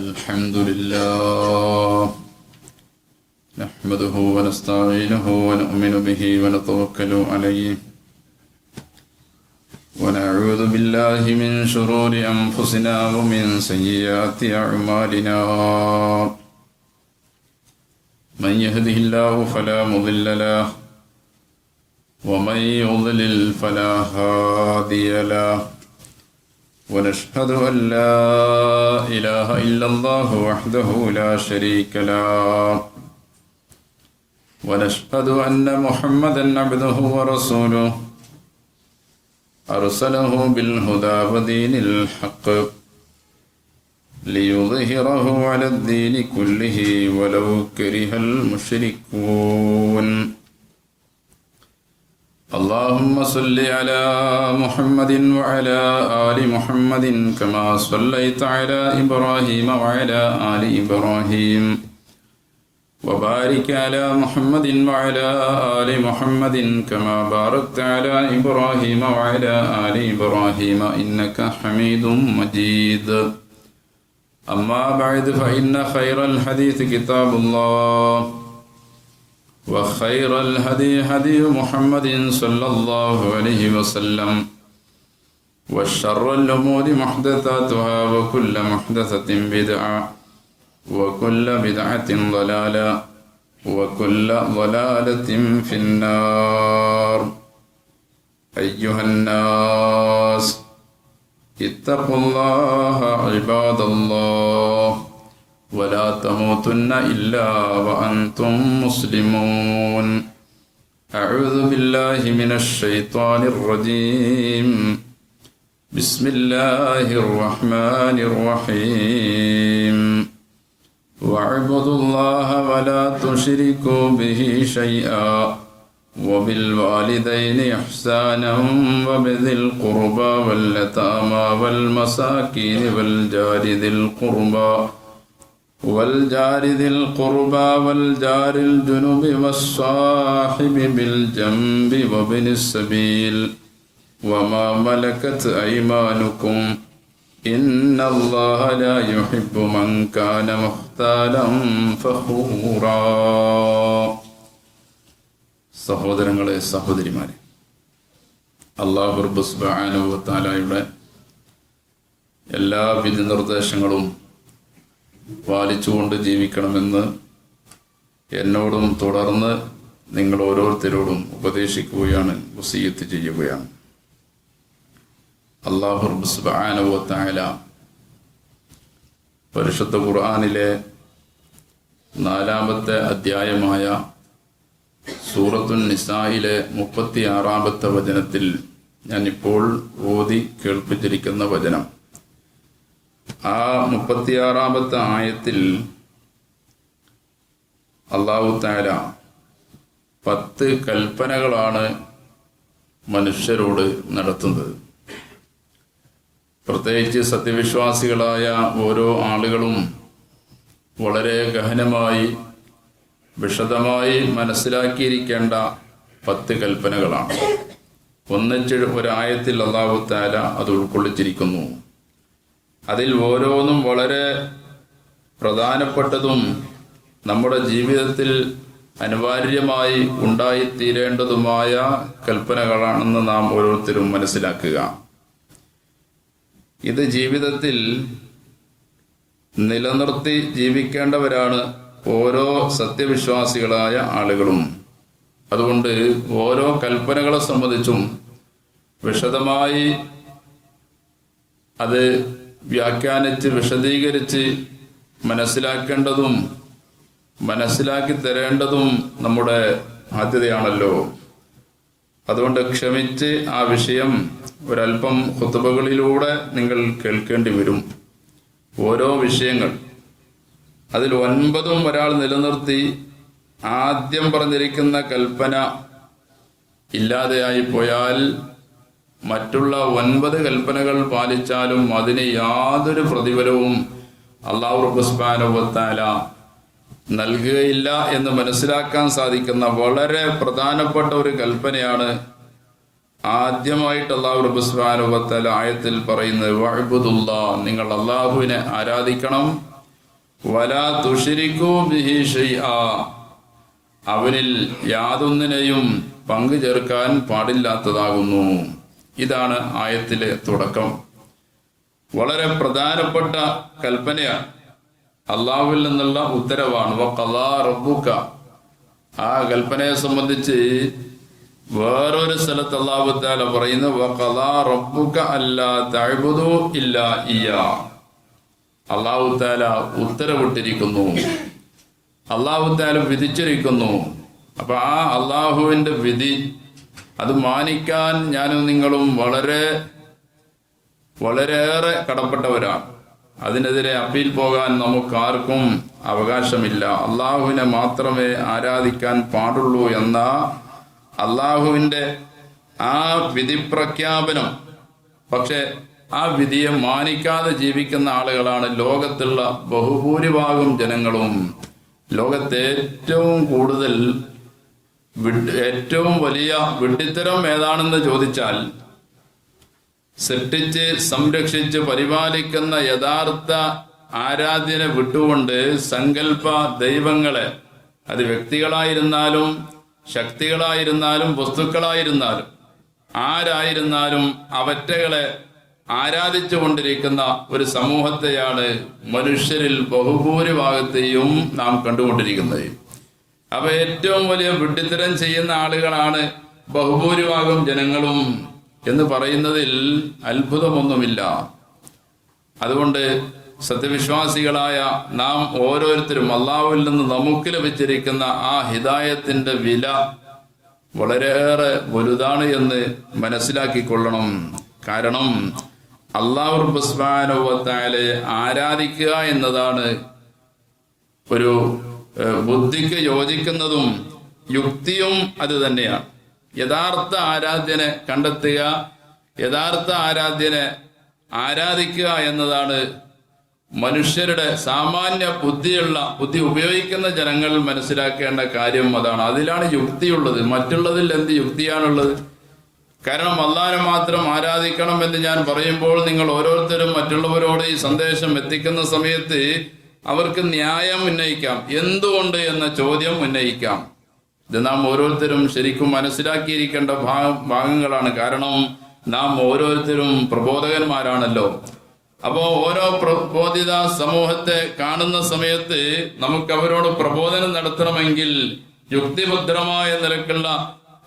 الحمد لله نحمده ونستعينه ونؤمن به ونتوكل عليه ونعوذ بالله من شرور أنفسنا ومن سيئات أعمالنا من يهده الله فلا مضل له ومن يضلل فلا هادي له ونشهد أن لا إله إلا الله وحده لا شريك له ونشهد أن محمدا عبده ورسوله أرسله بالهدى ودين الحق ليظهره على الدين كله ولو كره المشركون اللهم صل على محمد وعلى آل محمد كما صليت على إبراهيم وعلى آل إبراهيم وبارك على محمد وعلى آل محمد كما باركت على إبراهيم وعلى آل إبراهيم إنك حميد مجيد أما بعد فإن خير الحديث كتاب الله وخير الهدي هدي محمد صلى الله عليه وسلم وشر الأمور محدثاتها وكل محدثة بدعة وكل بدعة ضلالة وكل ضلالة في النار أيها الناس اتقوا الله عباد الله ولا تموتن إلا وأنتم مسلمون أعوذ بالله من الشيطان الرجيم بسم الله الرحمن الرحيم واعبدوا الله ولا تشركوا به شيئا وبالوالدين إحسانا وبذي القربى واليتامى والمساكين والجار ذي القربى والجار الجنب والصاحب بالجنب وابن السبيل وما ملكت أيمانكم إن الله لا يحب من كان مختالا فخورا. സഹോദരങ്ങളെ, സഹോദരിമാരെ, അല്ലാഹു റബ്ബ് സുബ്ഹാനഹു വ തആലയുടെ എല്ലാ വിധി നിർദ്ദേശങ്ങളും പാലിച്ചുകൊണ്ട് ജീവിക്കണമെന്ന് എന്നോടും തുടർന്ന് നിങ്ങൾ ഓരോരുത്തരോടും ഉപദേശിക്കുകയാണ്, വസിയ്യത്ത് ചെയ്യുകയാണ്. അല്ലാഹു റബ്ബ് സുബ്ഹാനഹു വ തആല പരിശുദ്ധ ഖുർആനിലെ 4-ാമത്തെ അധ്യായമായ സൂറത്തുൻ നിസായിലെ 36-ാമത്തെ വചനത്തിൽ ഞാനിപ്പോൾ ഓതി കേൾപ്പിച്ചിരിക്കുന്ന വചനം, ആ 36-ാമത്തെ ആയത്തിൽ അല്ലാഹു തആല 10 കൽപ്പനകളാണ് മനുഷ്യരോട് നടത്തുന്നത്. പ്രത്യേകിച്ച് സത്യവിശ്വാസികളായ ഓരോ ആളുകളും വളരെ ഗഹനമായി വിശദമായി മനസ്സിലാക്കിയിരിക്കേണ്ട 10 കൽപ്പനകളാണ്. ഒന്നിച്ച് ഒരായത്തിൽ അല്ലാഹു തആല അത് ഉൾക്കൊള്ളിച്ചിരിക്കുന്നു. അതിൽ ഓരോന്നും വളരെ പ്രധാനപ്പെട്ടതും നമ്മുടെ ജീവിതത്തിൽ അനിവാര്യമായി ഉണ്ടായിത്തീരേണ്ടതുമായ കൽപ്പനകളാണെന്ന് നാം ഓരോരുത്തരും മനസ്സിലാക്കുക. ഇത് ജീവിതത്തിൽ നിലനിർത്തി ജീവിക്കേണ്ടവരാണ് ഓരോ സത്യവിശ്വാസികളായ ആളുകളും. അതുകൊണ്ട് ഓരോ കൽപ്പനകളെ സംബന്ധിച്ചും വിശദമായി അത് വ്യാഖ്യാനിച്ച് വിശദീകരിച്ച് മനസ്സിലാക്കേണ്ടതും മനസ്സിലാക്കി തരേണ്ടതും നമ്മുടെ ബാധ്യതയാണല്ലോ. അതുകൊണ്ട് ക്ഷമിച്ച് ആ വിഷയം ഒരൽപ്പം ഖുതുബകളിലൂടെ നിങ്ങൾ കേൾക്കേണ്ടി വരും. ഓരോ വിഷയങ്ങൾ അതിൽ 9 ഒരാൾ നിലനിർത്തി ആദ്യം പറഞ്ഞിരിക്കുന്ന കൽപ്പന ഇല്ലാതെയായി പോയാൽ മറ്റുള്ള 9 കൽപ്പനകൾ പാലിച്ചാലും അതിന് യാതൊരു പ്രതിഫലവും അല്ലാഹു റബ്ബ് സുബ്ഹാനഹു വ തആല നൽകുകയില്ല എന്ന് മനസ്സിലാക്കാൻ സാധിക്കുന്ന വളരെ പ്രധാനപ്പെട്ട ഒരു കൽപ്പനയാണ് ആദ്യമായിട്ട് അല്ലാഹു റബ്ബ് സുബ്ഹാനഹു വ തആല ആയത്തിൽ പറയുന്നത് വഅബ്ദുല്ലാഹ്, നിങ്ങൾ അല്ലാഹുവിനെ ആരാധിക്കണം. വലാ തുശ്രികൂ ബിഹി ഷൈആ, അവനിൽ യാതൊന്നിനെയും പങ്കു ചേർക്കാൻ പാടില്ലാത്തതാകുന്നു. ഇതാണ് ആയത്തിലെ തുടക്കം. വളരെ പ്രധാനപ്പെട്ട കൽപ്പനയാണ്, അള്ളാഹുവിൽ നിന്നുള്ള ഉത്തരവാണ്. വഖളാ റബ്ബുക, ആ കൽപ്പനയെ സംബന്ധിച്ച് വേറൊരു സ്ഥലത്ത് അല്ലാഹു തആല പറയുന്നു വഖളാ റബ്ബുക അല്ലാ തഅ്ബുദു ഇല്ലാ ഇയ്യാ. അല്ലാഹു തആല ഉത്തരവിട്ടിരിക്കുന്നു, അല്ലാഹു തആല വിധിച്ചിരിക്കുന്നു. അപ്പൊ ആ അള്ളാഹുവിന്റെ വിധി അത് മാനിക്കാൻ ഞാനും നിങ്ങളും വളരെയേറെ കടപ്പെട്ടവരാണ്. അതിനെതിരെ അപ്പീൽ പോകാൻ നമുക്കാർക്കും അവകാശമില്ല. അള്ളാഹുവിനെ മാത്രമേ ആരാധിക്കാൻ പാടുള്ളൂ എന്ന അള്ളാഹുവിന്റെ ആ വിധി പ്രഖ്യാപനം, പക്ഷെ ആ വിധിയെ മാനിക്കാതെ ജീവിക്കുന്ന ആളുകളാണ് ലോകത്തുള്ള ബഹുഭൂരിഭാഗം ജനങ്ങളും. ലോകത്തെ ഏറ്റവും വലിയ വിഡ്ഢിത്തരം ഏതാണെന്ന് ചോദിച്ചാൽ, സൃഷ്ടിച്ച് സംരക്ഷിച്ച് പരിപാലിക്കുന്ന യഥാർത്ഥ ആരാധ്യനെ വിട്ടുകൊണ്ട് സങ്കല്പ ദൈവങ്ങളെ, അത് വ്യക്തികളായിരുന്നാലും ശക്തികളായിരുന്നാലും വസ്തുക്കളായിരുന്നാലും ആരായിരുന്നാലും അവറ്റകളെ ആരാധിച്ചു കൊണ്ടിരിക്കുന്ന ഒരു സമൂഹത്തെയാണ് മനുഷ്യരിൽ ബഹുഭൂരിഭാഗത്തെയും നാം കണ്ടുകൊണ്ടിരിക്കുന്നത്. അപ്പൊ ഏറ്റവും വലിയ വിഡ്ഢിത്തരം ചെയ്യുന്ന ആളുകളാണ് ബഹുഭൂരിഭാഗം ജനങ്ങളും എന്ന് പറയുന്നതിൽ അത്ഭുതമൊന്നുമില്ല. അതുകൊണ്ട് സത്യവിശ്വാസികളായ നാം ഓരോരുത്തരും അള്ളാഹുവിൽ നിന്ന് നമുക്ക് ലഭിച്ചിരിക്കുന്ന ആ ഹിദായത്തിന്റെ വില വളരെയേറെ വലുതാണ് എന്ന് മനസ്സിലാക്കിക്കൊള്ളണം. കാരണം അല്ലാഹു സുബ്ഹാനഹു വ തആലയെ ആരാധിക്കുക എന്നതാണ് ഒരു ബുദ്ധിക്ക് യോജിക്കുന്നതും യുക്തിയും അത് തന്നെയാണ്. യഥാർത്ഥ ആരാധ്യനെ കണ്ടെത്തുക, യഥാർത്ഥ ആരാധ്യനെ ആരാധിക്കുക എന്നതാണ് മനുഷ്യരുടെ സാമാന്യ ബുദ്ധി ഉപയോഗിക്കുന്ന ജനങ്ങൾ മനസ്സിലാക്കേണ്ട കാര്യം. അതാണ്, അതിലാണ് യുക്തിയുള്ളത്. മറ്റുള്ളതിൽ എന്ത് യുക്തിയാണുള്ളത്? കാരണം അല്ലാഹനെ മാത്രം ആരാധിക്കണം എന്ന് ഞാൻ പറയുമ്പോൾ നിങ്ങൾ ഓരോരുത്തരും മറ്റുള്ളവരോട് ഈ സന്ദേശം എത്തിക്കുന്ന സമയത്ത് അവർക്ക് ന്യായം ഉന്നയിക്കാം, എന്തുകൊണ്ട് എന്ന ചോദ്യം ഉന്നയിക്കാം. ഇത് നാം ഓരോരുത്തരും ശരിക്കും മനസ്സിലാക്കിയിരിക്കേണ്ട ഭാഗങ്ങളാണ്. കാരണം നാം ഓരോരുത്തരും പ്രബോധകന്മാരാണല്ലോ. അപ്പോൾ ഓരോ പ്രബോധിത സമൂഹത്തെ കാണുന്ന സമയത്ത് നമുക്ക് അവരോട് പ്രബോധനം നടത്തണമെങ്കിൽ യുക്തിഭദ്രമായ നിലക്കുള്ള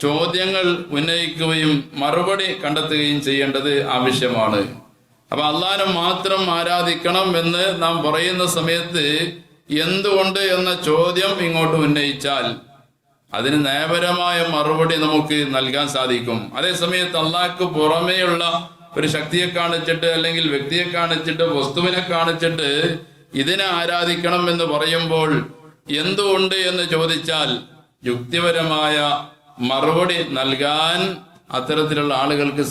ചോദ്യങ്ങൾ ഉന്നയിക്കുകയും മറുപടി കണ്ടെത്തുകയും ചെയ്യേണ്ടത് ആവശ്യമാണ്. അപ്പൊ അല്ലാഹനെ മാത്രം ആരാധിക്കണം എന്ന് നാം പറയുന്ന സമയത്ത് എന്തുകൊണ്ട് എന്ന ചോദ്യം ഇങ്ങോട്ട് ഉന്നയിച്ചാൽ അതിന് നയപരമായ മറുപടി നമുക്ക് നൽകാൻ സാധിക്കും. അതേസമയത്ത് അള്ളാഹ്ക്ക് പുറമേയുള്ള ഒരു ശക്തിയെ കാണിച്ചിട്ട് അല്ലെങ്കിൽ വ്യക്തിയെ കാണിച്ചിട്ട് വസ്തുവിനെ കാണിച്ചിട്ട് ഇതിനെ ആരാധിക്കണം എന്ന് പറയുമ്പോൾ എന്തുകൊണ്ട് എന്ന് ചോദിച്ചാൽ യുക്തിപരമായ മറുപടി നൽകാൻ അത്തരത്തിലുള്ള ആളുകൾക്ക്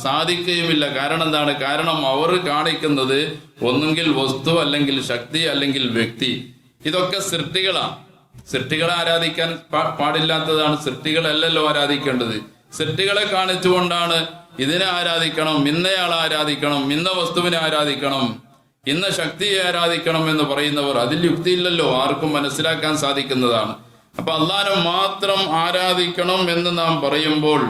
സാധിക്കുകയുമില്ല. കാരണം എന്താണ്? കാരണം അവർ കാണിക്കുന്നത് ഒന്നുകിൽ വസ്തു, അല്ലെങ്കിൽ ശക്തി, അല്ലെങ്കിൽ വ്യക്തി. ഇതൊക്കെ സൃഷ്ടികളാണ്. സൃഷ്ടികളെ ആരാധിക്കാൻ പാടില്ലാത്തതാണ്. സൃഷ്ടികളല്ലല്ലോ ആരാധിക്കേണ്ടത്. സൃഷ്ടികളെ കാണിച്ചുകൊണ്ടാണ് ഇതിനെ ആരാധിക്കണം, ഇന്നയാളെ ആരാധിക്കണം, ഇന്ന വസ്തുവിനെ ആരാധിക്കണം, ഇന്ന ശക്തിയെ ആരാധിക്കണം എന്ന് പറയുന്നവർ, അതിൽ യുക്തിയില്ലല്ലോ, ആർക്കും മനസ്സിലാക്കാൻ സാധിക്കുന്നതാണ്. അപ്പൊ അള്ളാഹനെ മാത്രം ആരാധിക്കണം എന്ന് നാം പറയുമ്പോൾ,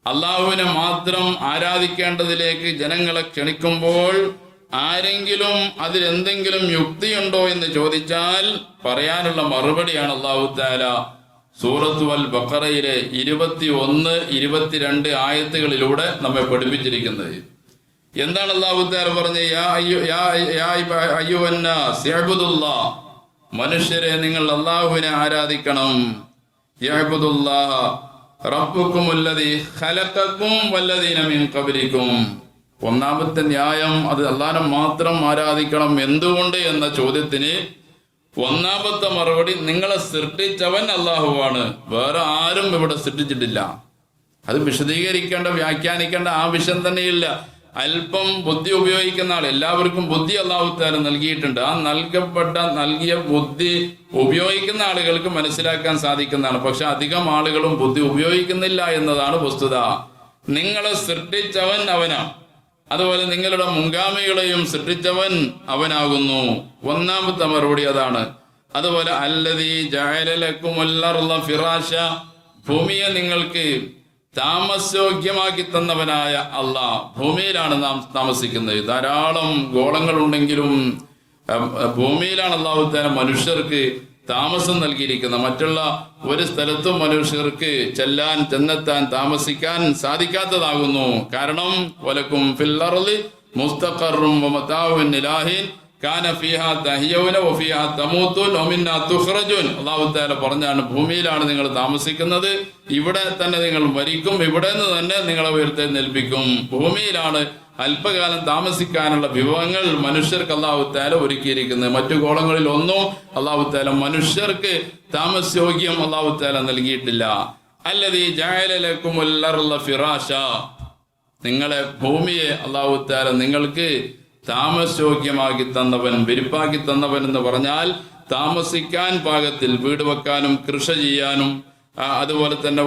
അള്ളാഹുവിനെ മാത്രം ആരാധിക്കേണ്ടതിലേക്ക് ജനങ്ങളെ ക്ഷണിക്കുമ്പോൾ ആരെങ്കിലും അതിലെന്തെങ്കിലും യുക്തിയുണ്ടോ എന്ന് ചോദിച്ചാൽ പറയാനുള്ള മറുപടിയാണ് അല്ലാഹു തആല സൂറത്തു അൽ ബഖറയിലെ 21, 22 ആയത്തുകളിലൂടെ നമ്മെ പഠിപ്പിച്ചിരിക്കുന്നത്. എന്താണ് അല്ലാഹു തആല പറഞ്ഞത്? യാ അയ്യുഹന്നാസ് ഇഅ്ബുദുല്ലാഹ്, മനുഷ്യരെ നിങ്ങൾ അല്ലാഹുവിനെ ആരാധിക്കണം. യഅ്ബുദുല്ലാഹ റബ്ബുകുമുല്ലദീ ഖലഖകും വല്ലദീന മിൻ ഖബ്ലികും. ഒന്നാമത്തെ ന്യായം അത് അല്ലാഹനെ മാത്രം ആരാധിക്കണം. എന്തുകൊണ്ട് എന്ന ചോദ്യത്തിന് ഒന്നാമത്തെ മറുപടി, നിങ്ങളെ സൃഷ്ടിച്ചവൻ അല്ലാഹുവാണ്, വേറെ ആരും ഇവിടെ സൃഷ്ടിച്ചിട്ടില്ല. അത് വിശദീകരിക്കേണ്ട വ്യാഖ്യാനിക്കേണ്ട ആവശ്യം തന്നെയില്ല. അല്പം ബുദ്ധി ഉപയോഗിക്കുന്ന ആൾ, എല്ലാവർക്കും ബുദ്ധി അല്ലാഹു തആല നൽകിയിട്ടുണ്ട്. ആ നൽകിയ ബുദ്ധി ഉപയോഗിക്കുന്ന ആളുകൾക്ക് മനസ്സിലാക്കാൻ സാധിക്കുന്നതാണ്. പക്ഷെ അധികം ആളുകളും ബുദ്ധി ഉപയോഗിക്കുന്നില്ല എന്നതാണ് വസ്തുത. നിങ്ങളെ സൃഷ്ടിച്ചവൻ അവനാണ്, അതുപോലെ നിങ്ങളുടെ മുൻഗാമികളെയും സൃഷ്ടിച്ചവൻ അവനാകുന്നു. ഒന്നാമത്തെ മറുപടി അതാണ്. അതുപോലെ അല്ലദീ ജഅല ലക്കുമുൽ അർള ഫിറാശ, ഭൂമിയെ നിങ്ങൾക്ക് താമസയോഗ്യമാക്കി തന്നവനായ അല്ലാഹ്. ഭൂമിയിലാണ് നാം താമസിക്കുന്നത്. ധാരാളം ഗോളങ്ങളുണ്ടെങ്കിലും ഭൂമിയിലാണ് അല്ലാഹു തആല മനുഷ്യർക്ക് താമസം നൽകിയിരിക്കുന്നത്. മറ്റുള്ള ഒരു സ്ഥലത്തും മനുഷ്യർക്ക് ചെന്നെത്താൻ താമസിക്കാൻ സാധിക്കാത്തതാകുന്നു. കാരണം വലക്കും ഫിൽ അർളി മുസ്തഖറും വമതാഉൻ ഇലാഹിൻ കാന ഫീഹാ തഹ്യൗന വഫീഹാ തമൂതുൻ വമിന്നാ തുഖ്റജൂൻ. അല്ലാഹു തആല പറഞ്ഞാണ്, ഭൂമിയിലാണ് നിങ്ങൾ താമസിക്കുന്നത്, ഇവിടെ തന്നെ നിങ്ങൾ മരിക്കും, ഇവിടെ നിന്ന് തന്നെ നിങ്ങളെ ഉയർത്തെഴുന്നേൽപ്പിക്കും. ഭൂമിയിലാണ് അല്പകാലം താമസിക്കാനുള്ള വിഭവങ്ങൾ മനുഷ്യർക്ക് അല്ലാഹു തആല ഒരുക്കിയിരിക്കുന്നത്. മറ്റു ഗോളങ്ങളിൽ ഒന്നും അല്ലാഹു തആല മനുഷ്യർക്ക് താമസയോഗ്യം അല്ലാഹു തആല നൽകിയിട്ടില്ല. അല്ലദീ ജഅല ലക്കുമുൽ അർള ഫിറാശ, നിങ്ങളെ ഭൂമിയെ അല്ലാഹു തആല നിങ്ങൾക്ക് താമസയോഗ്യമാക്കി തന്നവൻ, വിരിപ്പാക്കി തന്നവൻ എന്ന് പറഞ്ഞാൽ താമസിക്കാൻ പാകത്തിൽ വീട് വെക്കാനും കൃഷി ചെയ്യാനും അതുപോലെ തന്നെ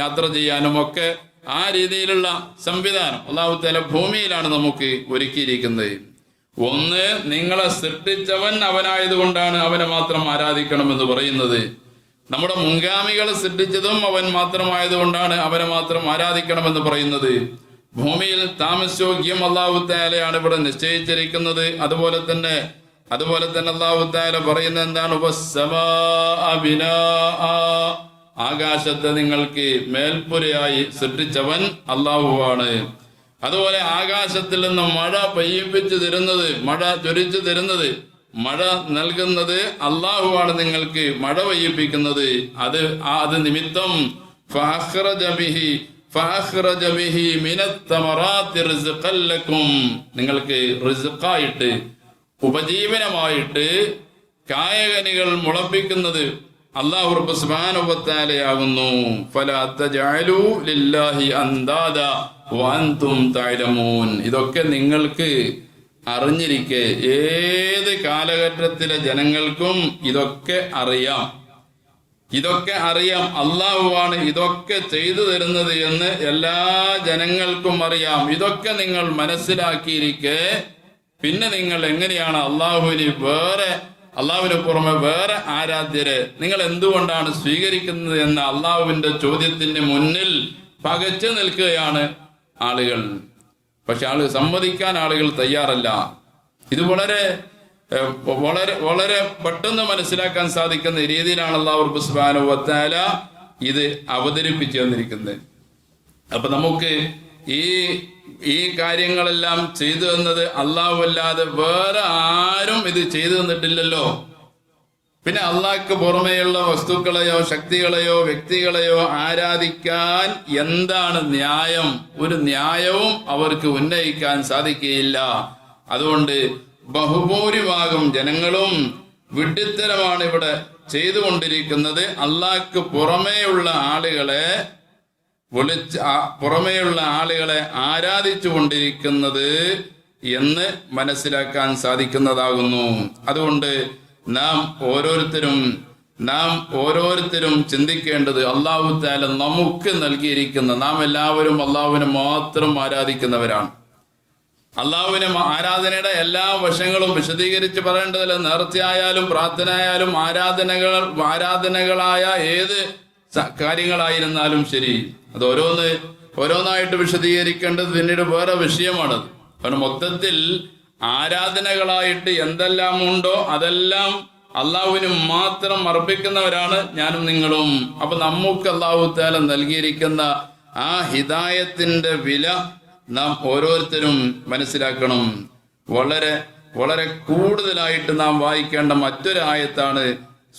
യാത്ര ചെയ്യാനും ഒക്കെ ആ രീതിയിലുള്ള സംവിധാനം അല്ലാഹു തആല ഭൂമിയിലാണ് നമുക്ക് ഒരുക്കിയിരിക്കുന്നത്. ഒന്ന്, നിങ്ങളെ സൃഷ്ടിച്ചവൻ അവനായതുകൊണ്ടാണ് അവനെ മാത്രം ആരാധിക്കണമെന്ന് പറയുന്നത്. നമ്മുടെ മുൻഗാമികളെ സൃഷ്ടിച്ചതും അവൻ മാത്രമായതുകൊണ്ടാണ് അവനെ മാത്രം ആരാധിക്കണമെന്ന് പറയുന്നത്. ഭൂമിയിൽ താമസയോഗ്യം അല്ലാഹു തആലയാണ് ഇവിടെ നിശ്ചയിച്ചിരിക്കുന്നത്. അതുപോലെ തന്നെ അല്ലാഹു തആല പറയുന്നത് എന്താണ്? വസ്സമാഅ ബിനാഅ, ആകാശത്തെ നിങ്ങൾക്ക് മേൽപ്പുരയായി സൃഷ്ടിച്ചവൻ അല്ലാഹുവാണ്. അതുപോലെ ആകാശത്തിൽ നിന്ന് മഴ പെയ്യിപ്പിച്ചു തരുന്നത്, മഴ ചൊരിച്ചു തരുന്നത്, മഴ നൽകുന്നത് അല്ലാഹുവാണ്. നിങ്ങൾക്ക് മഴ പെയ്യിപ്പിക്കുന്നത് അത് നിമിത്തം ഫഅഖ്റജ ബിഹി മിനത്തമറാത്തി റിസ്ഖൻ ലക്കും, നിങ്ങൾക്ക് റിസ്ഖായിട്ട് ഉപജീവനമായിട്ട് കായകനികൾ മുളപ്പിക്കുന്നത് അല്ലാഹു റബ്ബ് സുബ്ഹാനഹു വ തആലയാകുന്നു. ഫലാ തജഅലു ലില്ലാഹി അൻദാദ വഅൻതും തഅലമൂൻ. ഇതൊക്കെ നിങ്ങൾക്ക് അറിഞ്ഞിരിക്കെ ഏത് കാലഘട്ടത്തിലെ ജനങ്ങൾക്കും ഇതൊക്കെ അറിയാം. അല്ലാഹുവാണ് ഇതൊക്കെ ചെയ്തു തരുന്നത് എന്ന് എല്ലാ ജനങ്ങൾക്കും അറിയാം. ഇതൊക്കെ നിങ്ങൾ മനസ്സിലാക്കിയിരിക്കെ പിന്നെ നിങ്ങൾ എങ്ങനെയാണ് അള്ളാഹുവിന് പുറമെ വേറെ ആരാധ്യരെ നിങ്ങൾ എന്തുകൊണ്ടാണ് സ്വീകരിക്കുന്നത് എന്ന അള്ളാഹുവിന്റെ ചോദ്യത്തിന് മുന്നിൽ പകച്ചു നിൽക്കുകയാണ് ആളുകൾ. പക്ഷെ സമ്മതിക്കാൻ ആളുകൾ തയ്യാറല്ല. ഇത് വളരെ വളരെ വളരെ പെട്ടെന്ന് മനസ്സിലാക്കാൻ സാധിക്കുന്ന രീതിയിലാണ് അല്ലാഹു സുബ്ഹാനഹു വ തആല ഇത് അവതരിപ്പിച്ചു തന്നിരിക്കുന്നത്. അപ്പൊ നമുക്ക് ഈ കാര്യങ്ങളെല്ലാം ചെയ്തു തന്നത് അല്ലാഹു അല്ലാതെ വേറെ ആരും ഇത് ചെയ്തു തന്നിട്ടില്ലല്ലോ. പിന്നെ അള്ളാഹ്ക്ക് പുറമെയുള്ള വസ്തുക്കളെയോ ശക്തികളെയോ വ്യക്തികളെയോ ആരാധിക്കാൻ എന്താണ് ന്യായം? ഒരു ന്യായവും അവർക്ക് ഉന്നയിക്കാൻ സാധിക്കുകയില്ല. അതുകൊണ്ട് ബഹുഭൂരിഭാഗം ജനങ്ങളും വിഡ്ഢിത്തരമാണ് ഇവിടെ ചെയ്തുകൊണ്ടിരിക്കുന്നത്. അള്ളാഹ്ക്ക് പുറമെയുള്ള ആളുകളെ ആരാധിച്ചു കൊണ്ടിരിക്കുന്നത് എന്ന് മനസ്സിലാക്കാൻ സാധിക്കുന്നതാകുന്നു. അതുകൊണ്ട് നാം ഓരോരുത്തരും ചിന്തിക്കേണ്ടത് അല്ലാഹു തആല നമുക്ക് നൽകിയിരിക്കുന്ന, നാം എല്ലാവരും അല്ലാഹുവിനെ മാത്രം ആരാധിക്കുന്നവരാണ്. അള്ളാഹുവിനെ ആരാധനയുടെ എല്ലാ വശങ്ങളും വിശദീകരിച്ച് പറയേണ്ടതില്ല. നേർച്ചയായാലും പ്രാർത്ഥനയായാലും ആരാധനകളായ ഏത് കാര്യങ്ങളായിരുന്നാലും ശരി, അത് ഓരോന്നായിട്ട് വിശദീകരിക്കേണ്ടത് പിന്നീട് വേറെ വിഷയമാണത്. കാരണം മൊത്തത്തിൽ ആരാധനകളായിട്ട് എന്തെല്ലാം ഉണ്ടോ അതെല്ലാം അള്ളാഹുവിന് മാത്രം അർപ്പിക്കുന്നവരാണ് ഞാനും നിങ്ങളും. അപ്പൊ നമുക്ക് അല്ലാഹു തആല നൽകിയിരിക്കുന്ന ആ ഹിദായത്തിന്റെ വില നാം ഓരോരുത്തരും മനസ്സിലാക്കണം. വളരെ വളരെ കൂടുതലായിട്ട് നാം വായിക്കേണ്ട മറ്റൊരു ആയത്താണ്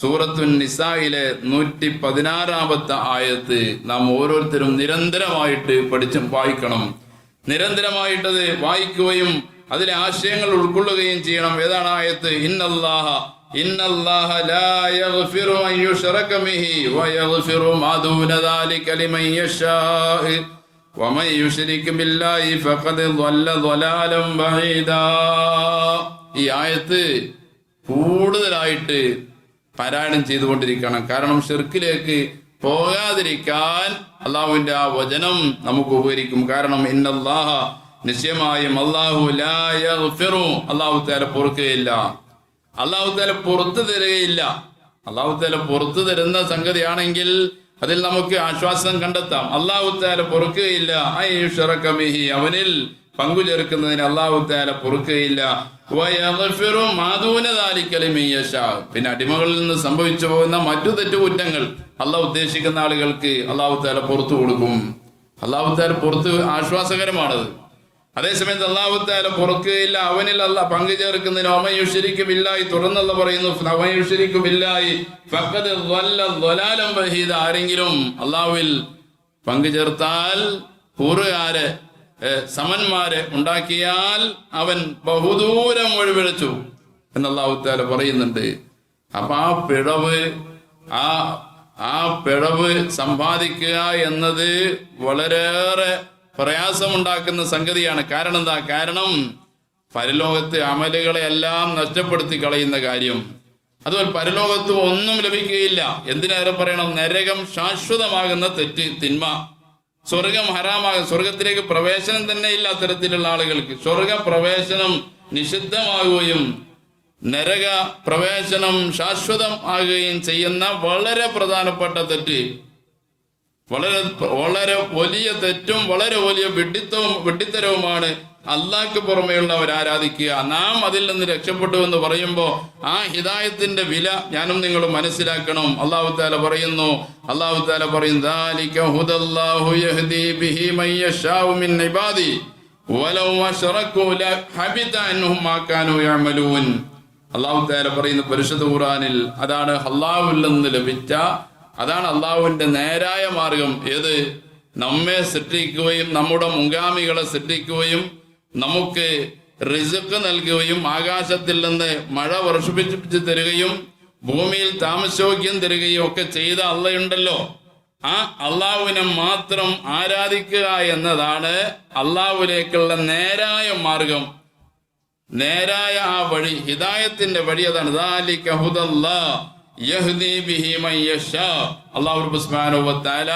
സൂറത്തുൻ നിസായിലെ 116-ാമത്തെ ആയത്ത്. നാം ഓരോരുത്തരും നിരന്തരമായിട്ട് വായിക്കണം. നിരന്തരമായിട്ടത് വായിക്കുകയും അതിലെ ആശയങ്ങൾ ഉൾക്കൊള്ളുകയും ചെയ്യണം. ഏതാണ് ആയത്ത്? ഇന്നല്ലാഹ ലാ യഗ്ഫിറു അൻ യുശ്റക ബിഹി വയഗ്ഫിറു മാ ദൂന ദാലിക ലിമൻ യശാഅ വമൻ യുശ്രിക് ബില്ലാഹി ഫഖദ് ളല്ല ളലാലൻ ബഈദാ. ഈ ആയത്ത് കൂടുതലായിട്ട് പാരായണം ചെയ്തുകൊണ്ടിരിക്കണം. കാരണം ഷിർക്കിലേക്ക് പോകാതിരിക്കാൻ അള്ളാഹുവിന്റെ ആ വചനം നമുക്ക് ഉപകരിക്കും. കാരണം ഇന്നല്ലാഹ നിശ്ചയമായും അല്ലാഹു ലാ യഗ്ഫിറു, അല്ലാഹു തആല പൊറുക്കുകയില്ല, അല്ലാഹു തആല പുറത്തു തരികയില്ല. അല്ലാഹു തആല പുറത്തു തരുന്ന സംഗതിയാണെങ്കിൽ അതിൽ നമുക്ക് ആശ്വാസം കണ്ടെത്താം. അല്ലാഹു തആല പൊറുക്കുകയില്ല, അയ്യുശ്റക ബിഹി, അവനിൽ പങ്കു ചേർക്കുന്നതിന് അല്ലാഹു തആല പൊറുക്കുകയില്ല. വയഗ്ഫിറു മാ ദൂന ദാലിക ലിമൻ യശാ, പിന്നെ അടിമകളിൽ നിന്ന് സംഭവിച്ചു പോകുന്ന മറ്റു തെറ്റുകുറ്റങ്ങൾ അല്ലാഹു ഉദ്ദേശിക്കുന്ന ആളുകൾക്ക് അല്ലാഹു തആല പുറത്തു കൊടുക്കും. അല്ലാഹു തആല പുറത്ത് ആശ്വാസകരമാണത്. അതേസമയത്ത് അല്ലാഹു തആല പൊറുക്കുകയില്ല, അവനിൽ അല്ലാഹ് പങ്കു ചേർക്കുന്നതിന് വമൻ യുശ്രികു ബില്ലാഹി, തുടർന്നുള്ള പറയുന്നു വമൻ യുശ്രികു ബില്ലാഹി ഫഖദ് ളല്ല ളലാലൻ ബഹീദ, ആരെങ്കിലും അല്ലാഹുവിൽ പങ്കു ചേർത്താൽ, കൂറുകാരെ സമന്മാരെ ഉണ്ടാക്കിയാൽ അവൻ ബഹുദൂരം വഴിപിഴച്ചു എന്ന് അല്ലാഹു തആല പറയുന്നുണ്ട്. അപ്പൊ ആ പിഴവ് സമ്പാദിക്കുക എന്നത് വളരെയേറെ പ്രയാസമുണ്ടാക്കുന്ന സംഗതിയാണ്. കാരണം എന്താ? കാരണം പരലോകത്ത് അമലുകളെ എല്ലാം നഷ്ടപ്പെടുത്തി കളയുന്ന കാര്യം. അതുപോലെ പരലോകത്ത് ഒന്നും ലഭിക്കുകയില്ല. എന്തിനേറെ പറയണം? നരകം ശാശ്വതമാകുന്ന തെറ്റ്, തിന്മ, സ്വർഗം ഹറാമാകും, സ്വർഗത്തിലേക്ക് പ്രവേശനം തന്നെ ഇല്ല അത്തരത്തിലുള്ള ആളുകൾക്ക്. സ്വർഗ പ്രവേശനം നിഷിദ്ധമാകുകയും നരക പ്രവേശനം ശാശ്വതം ആകുകയും ചെയ്യുന്ന വളരെ പ്രധാനപ്പെട്ട തെറ്റ്, വളരെ വലിയ തെറ്റും വളരെ വലിയ വിഡ്ഢിത്തരവുമാണ് അള്ളാഹ്ക്ക് പുറമെയുള്ളവർ ആരാധിക്കുക. നാം അതിൽ നിന്ന് രക്ഷപ്പെട്ടു എന്ന് പറയുമ്പോൾ ആ ഹിദായത്തിന്റെ വില ഞാനും നിങ്ങളും മനസ്സിലാക്കണം. അല്ലാഹു തആല പറയുന്നു, ദാലിക ഹുദല്ലാഹു യഹ്ദി ബിഹി മൻ യശാഉ മിൻ ഇബാദി വലൗ അശ്റകൂ ലഹബിത അൻഹും മാ കാനൂ യഅമലൂൻ. അല്ലാഹു തആല പറയുന്ന പരിശുദ്ധ ഖുർആനിൽ അതാണ് അല്ലാഹുവിൽ നിന്ന് ലഭിച്ച, അതാണ് അള്ളാഹുവിന്റെ നേരായ മാർഗം. ഏത്? നമ്മെ സൃഷ്ടിക്കുകയും നമ്മുടെ മുൻഗാമികളെ സൃഷ്ടിക്കുകയും നമുക്ക് റിസ്ക് നൽകുകയും ആകാശത്തിൽ നിന്ന് മഴ വർഷിപ്പിച്ച് തരികയും ഭൂമിയിൽ താമസയോഗ്യം തരികയും ഒക്കെ ചെയ്ത അള്ളയുണ്ടല്ലോ, ആ അള്ളാഹുവിനെ മാത്രം ആരാധിക്കുക എന്നതാണ് അള്ളാഹുവിലേക്കുള്ള നേരായ മാർഗം, നേരായ ആ വഴി, ഹിദായത്തിന്റെ വഴി. അതാണ് ദാലിക ഹുദല്ലാഹ് യഹ്ദി ബിഹി മൻ യശാ. അല്ലാഹു സുബ്ഹാനഹു വ തആല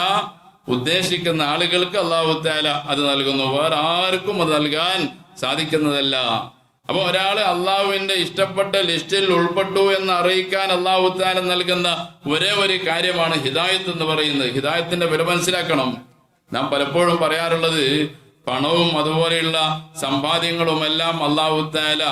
ഉദ്ദേശിക്കുന്ന ആളുകൾക്ക് അല്ലാഹു തആല അത് നൽകുന്നു, വേറെ ആർക്കും അത് നൽകാൻ സാധിക്കുന്നതല്ല. അപ്പൊ ഒരാള് അള്ളാഹുവിന്റെ ഇഷ്ടപ്പെട്ട ലിസ്റ്റിൽ ഉൾപ്പെട്ടു എന്ന് അറിയിക്കാൻ അല്ലാഹു തആല നൽകുന്ന ഒരേ ഒരു കാര്യമാണ് ഹിദായത്ത് എന്ന് പറയുന്നത്. ഹിദായത്തിന്റെ വില മനസ്സിലാക്കണം. നാം പലപ്പോഴും പറയാറുള്ളത്, പണവും അതുപോലെയുള്ള സമ്പാദ്യങ്ങളും എല്ലാം അല്ലാഹു തആല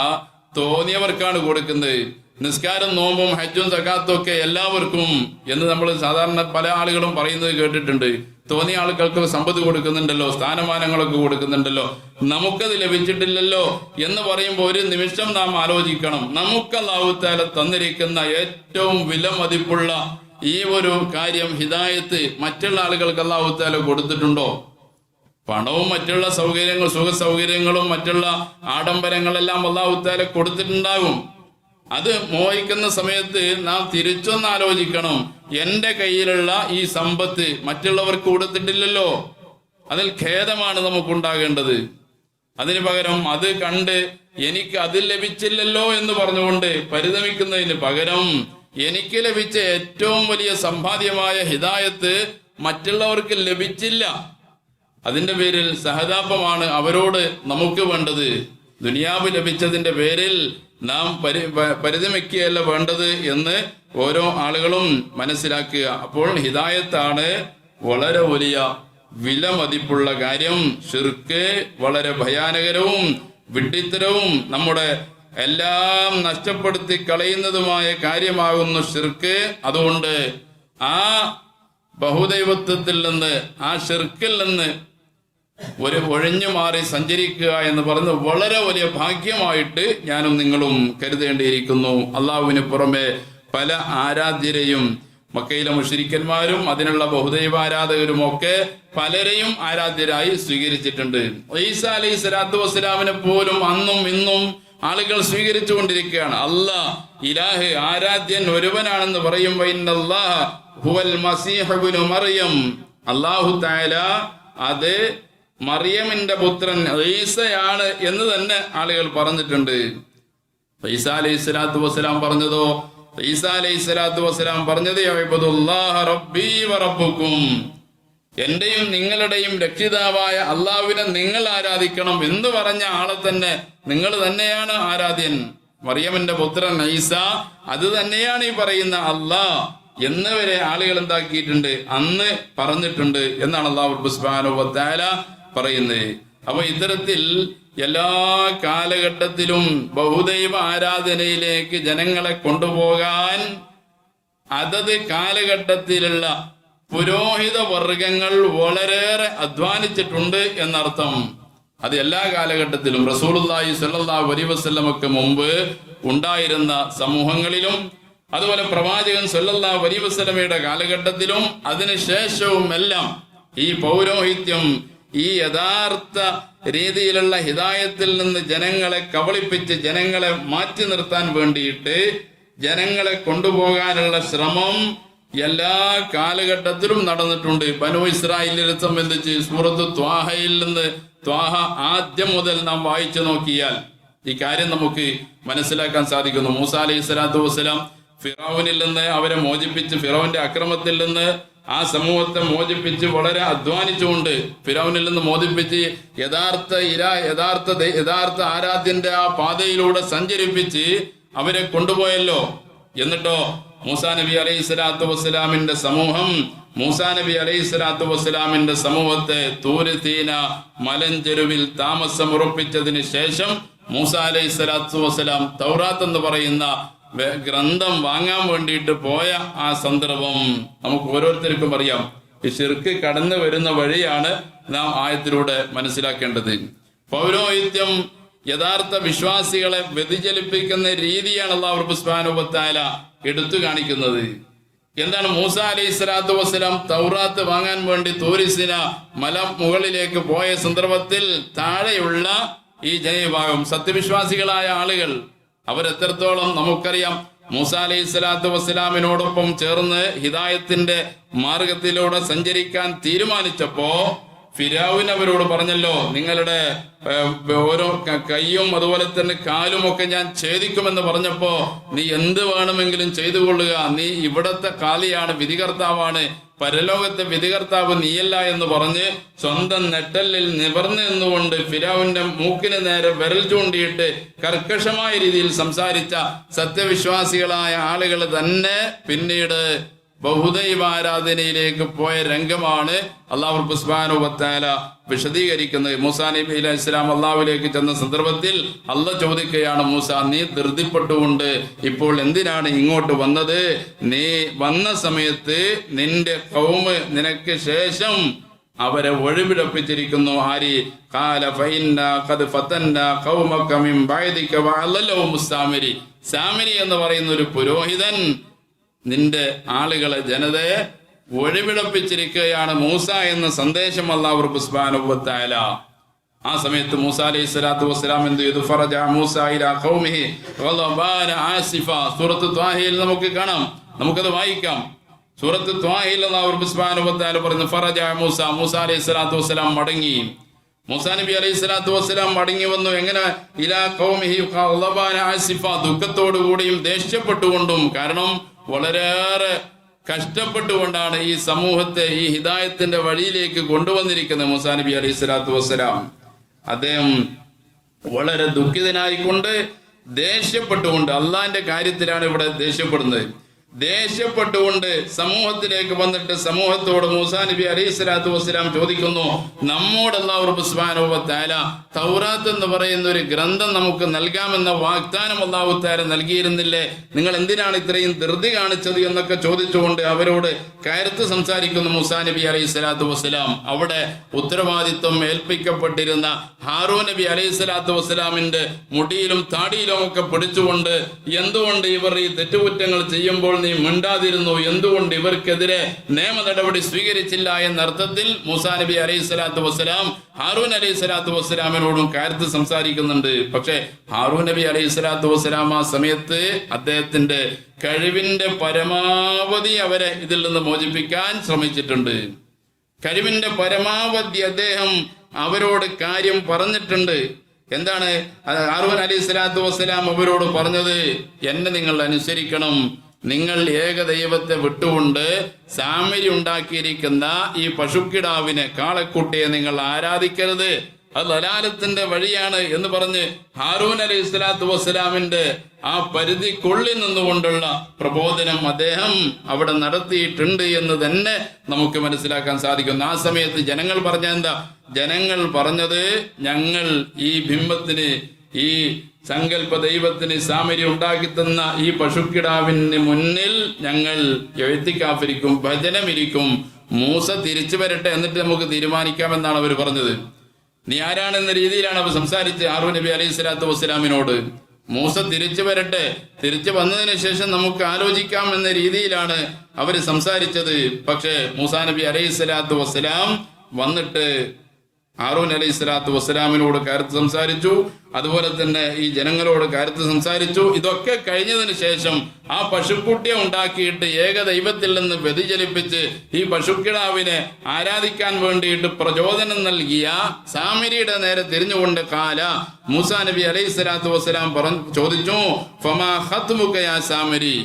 തോന്നിയവർക്കാണ് കൊടുക്കുന്നത്. നിസ്കാരം, നോമ്പും, ഹജ്ജും, സകാത്തും ഒക്കെ എല്ലാവർക്കും എന്ന് നമ്മൾ സാധാരണ പല ആളുകളും പറയുന്നത് കേട്ടിട്ടുണ്ട്. തോന്നിയ ആളുകൾക്ക് സമ്പത്ത് കൊടുക്കുന്നുണ്ടല്ലോ, സ്ഥാനമാനങ്ങളൊക്കെ കൊടുക്കുന്നുണ്ടല്ലോ, നമുക്കത് ലഭിച്ചിട്ടില്ലല്ലോ എന്ന് പറയുമ്പോൾ ഒരു നിമിഷം നാം ആലോചിക്കണം. നമുക്ക് അല്ലാഹു തആല തന്നിരിക്കുന്ന ഏറ്റവും വിലമതിപ്പുള്ള ഈ ഒരു കാര്യം, ഹിദായത്ത്, മറ്റുള്ള ആളുകൾക്ക് അല്ലാഹു തആല കൊടുത്തിട്ടുണ്ടോ? പണവും മറ്റുള്ള സൗകര്യങ്ങളും, സുഖ സൗകര്യങ്ങളും മറ്റുള്ള ആഡംബരങ്ങളെല്ലാം അല്ലാഹു തആല കൊടുത്തിട്ടുണ്ടാകും. അത് മോഹിക്കുന്ന സമയത്ത് നാം തിരിച്ചൊന്ന് ആലോചിക്കണം, എന്റെ കയ്യിലുള്ള ഈ സമ്പത്ത് മറ്റുള്ളവർക്ക് കൊടുത്തിട്ടില്ലല്ലോ, അതിൽ ഖേദമാണ് നമുക്കുണ്ടാകേണ്ടത്. അതിനു പകരം അത് കണ്ട് എനിക്ക് അത് ലഭിച്ചില്ലല്ലോ എന്ന് പറഞ്ഞുകൊണ്ട് പരിതമിക്കുന്നതിന് പകരം എനിക്ക് ലഭിച്ച ഏറ്റവും വലിയ സമ്പാദ്യമായ ഹിദായത്ത് മറ്റുള്ളവർക്ക് ലഭിച്ചില്ല, അതിന്റെ പേരിൽ സഹതാപമാണ് അവരോട് നമുക്ക് വേണ്ടത്. ദുനിയാവ് ലഭിച്ചതിന്റെ പേരിൽ നാം പരിതമിക്കുകയല്ല വേണ്ടത് എന്ന് ഓരോ ആളുകളും മനസ്സിലാക്കുക. അപ്പോൾ ഹിദായത്താണ് വളരെ വലിയ വിലമതിപ്പുള്ള കാര്യം. ശിർക്ക് വളരെ ഭയാനകരവും വിഡ്ഢിത്തരവും നമ്മുടെ എല്ലാം നഷ്ടപ്പെടുത്തി കളയുന്നതുമായ കാര്യമാകുന്നു ശിർക്ക്. അതുകൊണ്ട് ആ ബഹുദൈവത്വത്തിൽ നിന്ന്, ആ ശിർക്കിൽ നിന്ന് ഒരു ഒഴിഞ്ഞു മാറി സഞ്ചരിക്കുക എന്ന് പറഞ്ഞ് വളരെ വലിയ ഭാഗ്യമായിട്ട് ഞാനും നിങ്ങളും കരുതേണ്ടിയിരിക്കുന്നു. അള്ളാഹുവിന് പുറമെ പല ആരാധ്യരെയും മക്കയിലെ മുശ്രിക്കന്മാരും അതിനുള്ള ബഹുദൈവാരാധകരും ഒക്കെ പലരെയും ആരാധ്യരായി സ്വീകരിച്ചിട്ടുണ്ട്. ഈസാ അലൈഹി സ്വലാത്തു വസ്സലാമിനെ പോലും അന്നും ഇന്നും ആളുകൾ സ്വീകരിച്ചു കൊണ്ടിരിക്കുകയാണ്. അല്ലാഹ് ഇലാഹ്, ആരാധ്യൻ ഒരുവനാണെന്ന് പറയുമ്പോൾ ഇന്നല്ലാഹ ഹുവൽ മസീഹ് ഇബ്നു മറിയം, അല്ലാഹു തആല അത് മറിയമിന്റെ പുത്രൻ ഈസയാണ് എന്ന് തന്നെ ആളുകൾ പറഞ്ഞിട്ടുണ്ട്. ഈസാ അലൈഹി സ്വലാത്തു വസ്സലാം പറഞ്ഞതോ, ഈസാ അലൈഹി സ്വലാത്തു വസ്സലാം പറഞ്ഞത് ഇബ്ദുല്ലാഹ റബ്ബി വ റബ്ബുക്കും, എന്റെയും നിങ്ങളുടെയും രക്ഷിതാവായ അള്ളാഹുവിനെ നിങ്ങൾ ആരാധിക്കണം എന്ന് പറഞ്ഞ ആളെ തന്നെ നിങ്ങൾ തന്നെയാണ് ആരാധ്യൻ. മറിയമിന്റെ പുത്രൻ ഈസ അത് തന്നെയാണ് ഈ പറയുന്ന അള്ളാഹ് എന്ന് വരെ ആളുകൾ എന്താക്കിയിട്ടുണ്ട്, അന്ന് പറഞ്ഞിട്ടുണ്ട് എന്നാണ് അല്ലാഹു സുബ്ഹാനഹു വ തആല പറയുന്നത്. അപ്പൊ ഇത്തരത്തിൽ എല്ലാ കാലഘട്ടത്തിലും ബഹുദൈവ ആരാധനയിലേക്ക് ജനങ്ങളെ കൊണ്ടുപോകാൻ അതത് കാലഘട്ടത്തിലുള്ള പുരോഹിത വർഗങ്ങൾ വളരെയേറെ അധ്വാനിച്ചിട്ടുണ്ട് എന്നർത്ഥം. അത് എല്ലാ കാലഘട്ടത്തിലും റസൂലുള്ളാഹി സ്വല്ലല്ലാഹു അലൈഹി വസല്ലമക്ക് മുമ്പ് ഉണ്ടായിരുന്ന സമൂഹങ്ങളിലും അതുപോലെ പ്രവാചകൻ സ്വല്ലല്ലാഹു അലൈഹി വസല്ലമയുടെ കാലഘട്ടത്തിലും അതിനുശേഷവും എല്ലാം ഈ പൗരോഹിത്യം, ഈ യഥാർത്ഥ രീതിയിലുള്ള ഹിദായത്തിൽ നിന്ന് ജനങ്ങളെ കബളിപ്പിച്ച് ജനങ്ങളെ മാറ്റി നിർത്താൻ വേണ്ടിയിട്ട് ജനങ്ങളെ കൊണ്ടുപോകാനുള്ള ശ്രമം എല്ലാ കാലഘട്ടത്തിലും നടന്നിട്ടുണ്ട്. ബനൂ ഇസ്രായേലിനെ സംബന്ധിച്ച് സൂറത്ത് ത്വാഹയിൽ നിന്ന് ത്വാഹ ആദ്യം മുതൽ നാം വായിച്ചു നോക്കിയാൽ ഈ കാര്യം നമുക്ക് മനസ്സിലാക്കാൻ സാധിക്കുന്നു. മൂസ അലൈഹി സ്വലാത്തു വസ്സലാം ഫിറൗനിൽ നിന്ന് അവരെ മോചിപ്പിച്ച്, ഫിറൗന്റെ അക്രമത്തിൽ നിന്ന് ആ സമൂഹത്തെ വളരെ അധ്വാനിച്ചുകൊണ്ട് ഫിറൗനിൽ നിന്ന് മോചിപ്പിച്ച് യഥാർത്ഥ ആരാധ്യന്റെ ആ പാതയിലൂടെ സഞ്ചരിപ്പിച്ച് അവരെ കൊണ്ടുപോയല്ലോ. എന്നിട്ടോ മൂസാ നബി അലൈഹി സ്വലാത്തു വസ്സലാമിന്റെ സമൂഹം മൂസാ നബി അലൈഹി സ്വലാത്തു വസ്സലാമിന്റെ സമൂഹത്തെ തൂര് സീന മലഞ്ചെരുവിൽ താമസമുറപ്പിച്ചതിന് ശേഷം മൂസാ അലൈഹി സ്വലാത്തു വസ്സലാം തൗറാത്ത് എന്ന് പറയുന്ന ഗ്രന്ഥം വാങ്ങാൻ വേണ്ടിയിട്ട് പോയ ആ സന്ദർഭം നമുക്ക് ഓരോരുത്തർക്കും അറിയാം. ഈ ശിർക്ക് കടന്നു വരുന്ന വഴിയാണ് നാം ആയത്തിലൂടെ മനസ്സിലാക്കേണ്ടത്. പൗരോഹിത്യം യഥാർത്ഥ വിശ്വാസികളെ വ്യതിചലിപ്പിക്കുന്ന രീതിയാണ് അല്ലാഹു സുബ്ഹാനഹു വ തആല എടുത്തു കാണിക്കുന്നത്. എന്താണ്? മൂസ അലൈഹി സ്വലാത്തു വസ്സലാം തൗറാത്ത് വാങ്ങാൻ വേണ്ടി തൂരി സീന മല മുകളിലേക്ക് പോയ സന്ദർഭത്തിൽ താഴെയുള്ള ഈ ജനവിഭാഗം സത്യവിശ്വാസികളായ ആളുകൾ അവരെത്രത്തോളം നമുക്കറിയാം. മൂസ അലൈഹി സ്വലാത്തു വസ്സലാമിനോടൊപ്പം ചേർന്ന് ഹിദായത്തിന്റെ മാർഗത്തിലൂടെ സഞ്ചരിക്കാൻ തീരുമാനിച്ചപ്പോ ഫിറഔൻ അവരോട് പറഞ്ഞല്ലോ, നിങ്ങളുടെ ഓരോ കൈയും അതുപോലെ തന്നെ കാലും ഒക്കെ ഞാൻ ഛേദിക്കുമെന്ന് പറഞ്ഞപ്പോ നീ എന്ത് വേണമെങ്കിലും ചെയ്തു കൊള്ളുക, നീ ഇവിടത്തെ കാലിയാണ്, വിധികർത്താവാണ്, പരലോകത്തെ വിധികർത്താവ് നീയല്ല എന്ന് പറഞ്ഞ് സ്വന്തം നെട്ടലിൽ നിവർന്നു നിന്നുകൊണ്ട് ഫിറഔന്റെ മൂക്കിന് നേരെ വിരൽ ചൂണ്ടിയിട്ട് കർക്കശമായ രീതിയിൽ സംസാരിച്ച സത്യവിശ്വാസികളായ ആളുകൾ തന്നെ പിന്നീട് ബഹുദൈവാരാധനയിലേക്ക് പോയ രംഗമാണ് അല്ലാഹു സുബ്ഹാനഹു വ തആല വിശദീകരിക്കുന്നത്. മൂസാ നബി അലൈഹി സ്വലാം അള്ളാഹുവിലേക്ക് ചെന്ന സന്ദർഭത്തിൽ അള്ളാഹ് ചോദിക്കുകയാണ്, മൂസ നീ ധൃതിപ്പെട്ടുകൊണ്ട് ഇപ്പോൾ എന്തിനാണ് ഇങ്ങോട്ട് വന്നത്? നീ വന്ന സമയത്ത് നിന്റെ ഖൗമ് നിനക്ക് ശേഷം അവരെ ഒഴിവിടപ്പിച്ചിരിക്കുന്നു. ആരി ഖാല ഫഇന്ന ഖദ് ഫതന്ന ഖൗമക മിൻ ബഅദിക വഅല്ലഹും സാമിരി. സാമിരി എന്ന് പറയുന്ന ഒരു പുരോഹിതൻ നിന്റെ ആളുകളെ, ജനതയെ ഒഴിവിടപ്പിച്ചിരിക്കുകയാണ് മൂസ എന്ന സന്ദേശം അല്ലാഹു സുബ്ഹാനഹു വ തആല. ആ സമയത്ത് മൂസ അലൈഹി സ്വലാത്തു വസ്സലാം എന്ത് ചെയ്തു? ഫറജ മൂസ ഇലാ ഖൗമിഹി ഗളബാന ആസിഫ. സൂറത്ത് ത്വാഹയിൽ നമുക്ക് കാണാം, നമുക്കത് വായിക്കാം. സൂറത്ത് ത്വാഹയിൽ അല്ലാഹു സുബ്ഹാനഹു വ തആല പറയുന്നു, ഫറജ മൂസ, മൂസ അലൈഹി സ്വലാത്തു വസ്സലാം മടങ്ങി. മൂസാ നബി അലൈഹി സ്വലാത്തു വസ്സലാം മടങ്ങി വന്നു. എങ്ങനെ? ഇലാ ഖൗമിഹി ഗളബാന ആസിഫ, ദുഃഖത്തോടു കൂടിയും ദേഷ്യപ്പെട്ടുകൊണ്ടും. കാരണം വളരെയേറെ കഷ്ടപ്പെട്ടുകൊണ്ടാണ് ഈ സമൂഹത്തെ ഈ ഹിദായത്തിന്റെ വഴിയിലേക്ക് കൊണ്ടുവന്നിരിക്കുന്നത് മൂസാ നബി അലൈഹി സ്വലാത്തു വസ്സലാം. അദ്ദേഹം വളരെ ദുഃഖിതനായിക്കൊണ്ട് ദേഷ്യപ്പെട്ടുകൊണ്ട്, അള്ളാന്റെ കാര്യത്തിലാണ് ഇവിടെ ദേഷ്യപ്പെടുന്നത്, ദേഷ്യപ്പെട്ടുകൊണ്ട് സമൂഹത്തിലേക്ക് വന്നിട്ട് സമൂഹത്തോട് മൂസാ നബി അലൈഹി സ്വലാത്തു വസ്സലാം ചോദിക്കുന്നു, നമ്മോട് അല്ലാഹു സുബ്ഹാനഹു വ തആല തൗറാത്ത് എന്ന് പറയുന്ന ഒരു ഗ്രന്ഥം നമുക്ക് നൽകാമെന്ന വാഗ്ദാനം അല്ലാഹു തആല നൽകിയിരുന്നില്ലേ? നിങ്ങൾ എന്തിനാണ് ഇത്രയും ധൃതി കാണിച്ചത് എന്നൊക്കെ ചോദിച്ചുകൊണ്ട് അവരോട് കയർത്ത് സംസാരിക്കുന്നു മൂസാ നബി അലൈഹി സ്വലാത്തു വസ്സലാം. അവിടെ ഉത്തരവാദിത്വം ഏൽപ്പിക്കപ്പെട്ടിരുന്ന ഹാറൂൻ നബി അലൈഹി സ്വലാത്തു വസ്സലാമിന്റെ മുടിയിലും താടിയിലും ഒക്കെ പിടിച്ചുകൊണ്ട്, എന്തുകൊണ്ട് ഇവർ ഈ തെറ്റുകുറ്റങ്ങൾ ചെയ്യുമ്പോൾ നീ മിണ്ടാതിരുന്നു, എന്തുകൊണ്ട് ഇവർക്കെതിരെ നിയമ നടപടി സ്വീകരിച്ചില്ല എന്നർത്ഥത്തിൽ മൂസാ നബി അലൈഹി സ്വലാത്തു വസ്സലാം ഹാറൂൻ അലൈഹി സ്വലാത്തു വസ്സലാമിനോടും കയർത്ത് സംസാരിക്കുന്നുണ്ട്. പക്ഷെ ഹാറൂൻ നബി അലൈഹി സ്വലാത്തു വസ്സലാം ആ സമയത്ത് അദ്ദേഹത്തിന്റെ കഴിവിന്റെ പരമാവധി അവരെ ഇതിൽ നിന്ന് മോചിപ്പിക്കാൻ ശ്രമിച്ചിട്ടുണ്ട്. കഴിവിന്റെ പരമാവധി അദ്ദേഹം അവരോട് കാര്യം പറഞ്ഞിട്ടുണ്ട്. എന്താണ് ഹാറൂൻ അലൈഹി സ്വലാത്തു വസ്സലാം അവരോട് പറഞ്ഞത്? എന്നെ നിങ്ങൾ അനുസരിക്കണം, നിങ്ങൾ ഏക ദൈവത്തെ വിട്ടുകൊണ്ട് സാമരി ഉണ്ടാക്കിയിരിക്കുന്ന ഈ പശുക്കിടാവിനെ, കാളക്കുട്ടിയെ നിങ്ങൾ ആരാധിക്കരുത്, അത് ദലാലത്തിന്റെ വഴിയാണ് എന്ന് പറഞ്ഞ് ഹാറൂൻ അലൈഹി സ്വലാത്തു വസ്സലാമിന്റെ ആ പരിധിക്കുള്ളിൽ നിന്നുകൊണ്ടുള്ള പ്രബോധനം അദ്ദേഹം അവിടെ നടത്തിയിട്ടുണ്ട് എന്ന് തന്നെ നമുക്ക് മനസ്സിലാക്കാൻ സാധിക്കുന്നു. ആ സമയത്ത് ജനങ്ങൾ പറഞ്ഞ എന്താ? ജനങ്ങൾ പറഞ്ഞത്, ഞങ്ങൾ ഈ ബിംബത്തിന്, ഈ സങ്കല്പ ദൈവത്തിന് സാമരി ഉണ്ടാക്കി തന്ന ഈ പശുക്കിടാവിന് മുന്നിൽ ഞങ്ങൾ എഴുത്തിക്കാഫിരിക്കും, ഭജനമിരിക്കും, മൂസ തിരിച്ചു വരട്ടെ എന്നിട്ട് നമുക്ക് തീരുമാനിക്കാമെന്നാണ് അവർ പറഞ്ഞത്. നീ ആരാണെന്ന രീതിയിലാണ് അവർ സംസാരിച്ച് ഹാറൂൻ നബി അലൈഹി സ്വലാത്തു വസ്സലാമിനോട്. മൂസ തിരിച്ചു വരട്ടെ, തിരിച്ചു വന്നതിന് ശേഷം നമുക്ക് ആലോചിക്കാം എന്ന രീതിയിലാണ് അവർ സംസാരിച്ചത്. പക്ഷേ മൂസാ നബി അലൈഹി സ്വലാത്തു വസ്സലാം വന്നിട്ട് ഹാറൂൻ അലൈഹി സ്വലാത്തു വസ്സലാമിനോട് കാര്യത്ത് സംസാരിച്ചു, അതുപോലെ തന്നെ ഈ ജനങ്ങളോട് കാര്യത്ത് സംസാരിച്ചു. ഇതൊക്കെ കഴിഞ്ഞതിന് ശേഷം ആ പശുക്കുട്ടിയെ ഉണ്ടാക്കിയിട്ട് ഏക ദൈവത്തിൽ നിന്ന് വ്യതിചലിപ്പിച്ച് ഈ പശുക്കിടാവിനെ ആരാധിക്കാൻ വേണ്ടിയിട്ട് പ്രചോദനം നൽകിയ സാമരിയുടെ നേരെ തിരിഞ്ഞുകൊണ്ട് കാല മൂസാ നബി അലൈഹി സ്വലാത്തു വസ്സലാം ചോദിച്ചു, ഫമാ ഖത്മുക യാ സാമരി,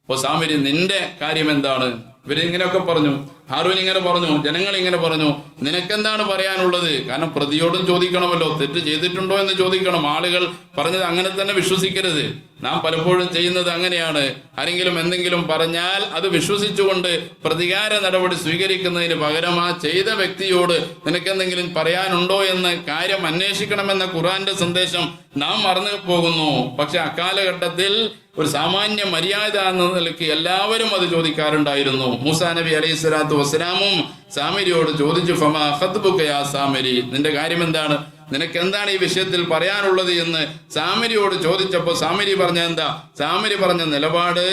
ഓ സാമരി, നിന്റെ കാര്യം എന്താണ്? ഇവരിങ്ങനെയൊക്കെ പറഞ്ഞു, ഹാറൂൻ ഇങ്ങനെ പറഞ്ഞു, ജനങ്ങൾ ഇങ്ങനെ പറഞ്ഞു, നിനക്കെന്താണ് പറയാനുള്ളത്? കാരണം പ്രതിയോടും ചോദിക്കണമല്ലോ, തെറ്റ് ചെയ്തിട്ടുണ്ടോ എന്ന് ചോദിക്കണം. ആളുകൾ പറഞ്ഞത് അങ്ങനെ തന്നെ വിശ്വസിക്കരുത്. നാം പലപ്പോഴും ചെയ്യുന്നത് അങ്ങനെയാണ്. ആരെങ്കിലും എന്തെങ്കിലും പറഞ്ഞാൽ അത് വിശ്വസിച്ചുകൊണ്ട് പ്രതികാര നടപടി സ്വീകരിക്കുന്നതിന് പകരം ആ ചെയ്ത വ്യക്തിയോട് നിനക്കെന്തെങ്കിലും പറയാനുണ്ടോ എന്ന് കാര്യം അന്വേഷിക്കണമെന്ന ഖുർആന്റെ സന്ദേശം നാം മറന്നു പോകുന്നു. പക്ഷെ അക്കാലഘട്ടത്തിൽ ഒരു സാമാന്യ മര്യാദ എന്ന നിലയ്ക്ക് എല്ലാവരും അത് ചോദിക്കാറുണ്ടായിരുന്നു. മൂസാ നബി അലൈഹി സ്വലാത്തു വസ്സലാമും സാമരിയോട് ചോദിച്ചു, ഫമാ ഖത്ബുക യാ സാമരി, നിന്റെ കാര്യം എന്താണ്? നിനക്ക് എന്താണ് ഈ വിഷയത്തിൽ പറയാനുള്ളത് എന്ന് സാമരിയോട് ചോദിച്ചപ്പോൾ സാമരി പറഞ്ഞ എന്താ? സാമരി പറഞ്ഞ നിലപാട്,